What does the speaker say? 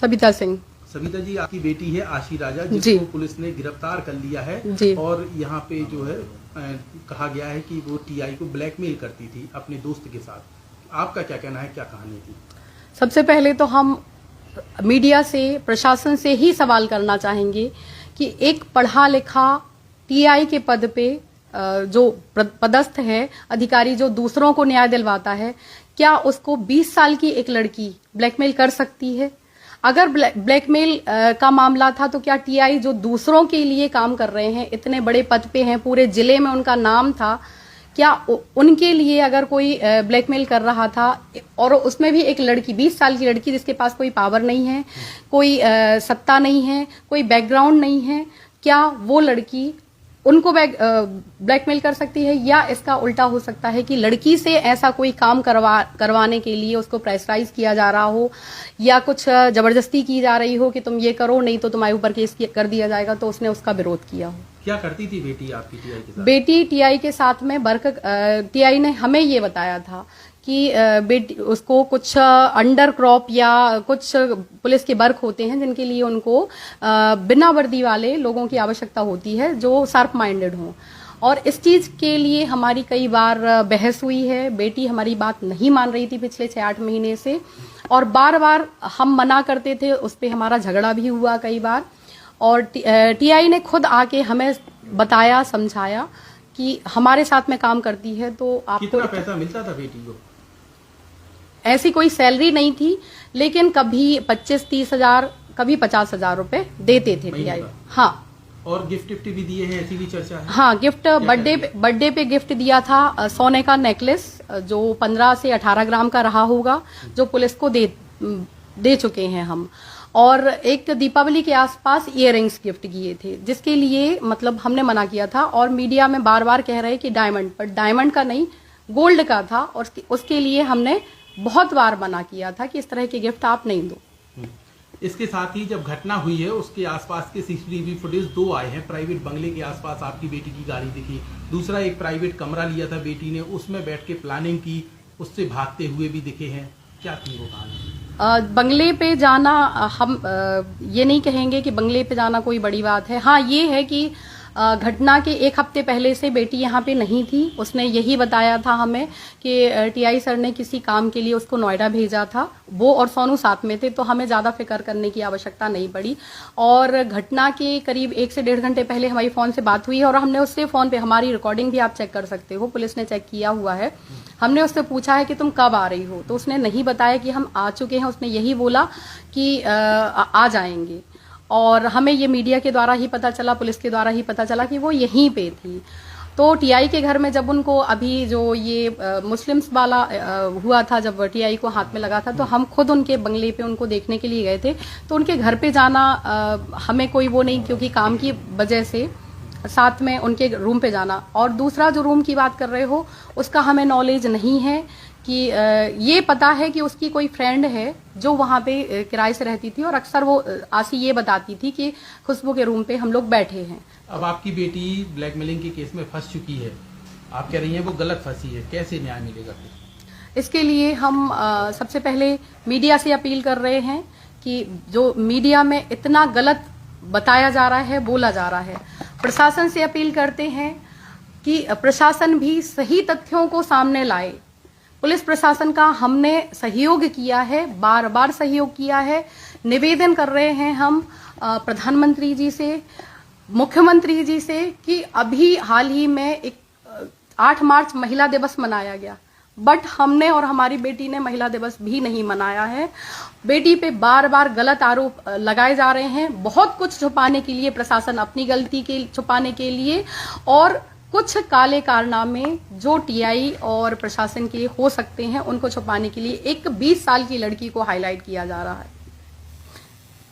सविता सिंह। सविता जी, आपकी बेटी है आशी राजा, जिसको पुलिस ने गिरफ्तार कर लिया है जी। और यहाँ पे जो है कहा गया है कि वो टीआई को ब्लैकमेल करती थी अपने दोस्त के साथ। आपका क्या कहना है, क्या कहानी थी? सबसे पहले तो हम मीडिया से, प्रशासन से ही सवाल करना चाहेंगे कि एक पढ़ा लिखा टीआई के पद पे जो पदस्थ है अधिकारी, जो दूसरों को न्याय दिलवाता है, क्या उसको 20 साल की एक लड़की ब्लैकमेल कर सकती है? अगर ब्लैकमेल का मामला था तो क्या टीआई जो दूसरों के लिए काम कर रहे हैं, इतने बड़े पद पे हैं, पूरे जिले में उनका नाम था, क्या उनके लिए अगर कोई ब्लैकमेल कर रहा था, और उसमें भी एक लड़की, 20 साल की लड़की जिसके पास कोई पावर नहीं है, कोई सत्ता नहीं है, कोई बैकग्राउंड नहीं है, क्या वो लड़की उनको ब्लैकमेल कर सकती है? या इसका उल्टा हो सकता है कि लड़की से ऐसा कोई काम करवाने के लिए उसको प्रेशराइज किया जा रहा हो, या कुछ जबरदस्ती की जा रही हो कि तुम ये करो नहीं तो तुम्हारे ऊपर केस कर दिया जाएगा, तो उसने उसका विरोध किया हो। क्या करती थी बेटी आपकी टीआई के साथ? बेटी टीआई के साथ में टीआई ने हमें ये बताया था कि बेटी उसको कुछ अंडर क्रॉप या कुछ पुलिस के वर्क होते हैं जिनके लिए उनको बिना वर्दी वाले लोगों की आवश्यकता होती है जो शार्प माइंडेड हों, और इस चीज के लिए हमारी कई बार बहस हुई है। बेटी हमारी बात नहीं मान रही थी पिछले 6-8 महीने से, और बार बार हम मना करते थे, उस पर हमारा झगड़ा भी हुआ कई बार, और टीआई ने खुद आके हमें बताया, समझाया कि हमारे साथ में काम करती है तो आपको कितना पैसा मिलता था बेटी को? ऐसी कोई सैलरी नहीं थी, लेकिन कभी 25-30 हजार, कभी 50 हजार रुपए देते थे टीआई। हाँ, और गिफ्ट भी दिए हैं, ऐसी भी चर्चा है? हाँ, गिफ्ट बर्थडे पे गिफ्ट दिया था, सोने का नेकलेस जो 15 से 18 ग्राम का रहा होगा, जो पुलिस को दे चुके हैं हम, और एक दीपावली के आसपास इयररिंग्स गिफ्ट किए थे, जिसके लिए मतलब हमने मना किया था, और मीडिया में बार बार कह रहे कि डायमंड, पर डायमंड का नहीं, गोल्ड का था, और उसके लिए हमने बहुत बार मना किया था कि इस तरह के गिफ्ट आप नहीं दो। इसके साथ ही जब घटना हुई है उसके आसपास के सीसीटीवी फुटेज 2 आए हैं। प्राइवेट बंगले के आसपास आपकी बेटी की गाड़ी दिखी, दूसरा एक प्राइवेट कमरा लिया था बेटी ने, उसमें बैठ के प्लानिंग की, उससे भागते हुए भी दिखे हैं। क्या थी वो कहानी? बंगले पे जाना, हम ये नहीं कहेंगे कि बंगले पे जाना कोई बड़ी बात है। हाँ, ये है कि घटना के 1 हफ्ते पहले से बेटी यहाँ पे नहीं थी। उसने यही बताया था हमें कि टीआई सर ने किसी काम के लिए उसको नोएडा भेजा था, वो और सोनू साथ में थे, तो हमें ज़्यादा फिक्र करने की आवश्यकता नहीं पड़ी। और घटना के करीब 1 से 1.5 घंटे पहले हमारी फ़ोन से बात हुई है, और हमने उससे फ़ोन पे, हमारी रिकॉर्डिंग भी आप चेक कर सकते हो, पुलिस ने चेक किया हुआ है, हमने उससे पूछा है कि तुम कब आ रही हो, तो उसने नहीं बताया कि हम आ चुके हैं, उसने यही बोला कि आ जाएंगे। और हमें ये मीडिया के द्वारा ही पता चला, पुलिस के द्वारा ही पता चला कि वो यहीं पे थी। तो टीआई के घर में जब उनको, अभी जो ये मुस्लिम्स वाला हुआ था, जब टीआई को हाथ में लगा था, तो हम खुद उनके बंगले पे उनको देखने के लिए गए थे। तो उनके घर पे जाना हमें कोई वो नहीं, क्योंकि काम की वजह से साथ में उनके रूम पे जाना। और दूसरा जो रूम की बात कर रहे हो, उसका हमें नॉलेज नहीं है कि ये पता है कि उसकी कोई फ्रेंड है जो वहाँ पे किराए से रहती थी, और अक्सर वो आशी ये बताती थी कि खुशबू के रूम पे हम लोग बैठे हैं। अब आपकी बेटी ब्लैकमेलिंग के केस में फंस चुकी है, आप कह रही हैं वो गलत फंसी है, कैसे न्याय मिलेगा फिर? इसके लिए हम सबसे पहले मीडिया से अपील कर रहे हैं कि जो मीडिया में इतना गलत बताया जा रहा है, बोला जा रहा है, प्रशासन से अपील करते हैं कि प्रशासन भी सही तथ्यों को सामने लाए। पुलिस प्रशासन का हमने सहयोग किया है, बार बार सहयोग किया है। निवेदन कर रहे हैं हम प्रधानमंत्री जी से, मुख्यमंत्री जी से, कि अभी हाल ही में 8 मार्च महिला दिवस मनाया गया, बट हमने और हमारी बेटी ने महिला दिवस भी नहीं मनाया है। बेटी पे बार बार गलत आरोप लगाए जा रहे हैं, बहुत कुछ छुपाने के लिए, प्रशासन अपनी गलती के छुपाने के लिए, और कुछ काले कारनामे जो टीआई और प्रशासन के हो सकते हैं उनको छुपाने के लिए एक 20 साल की लड़की को हाईलाइट किया जा रहा है।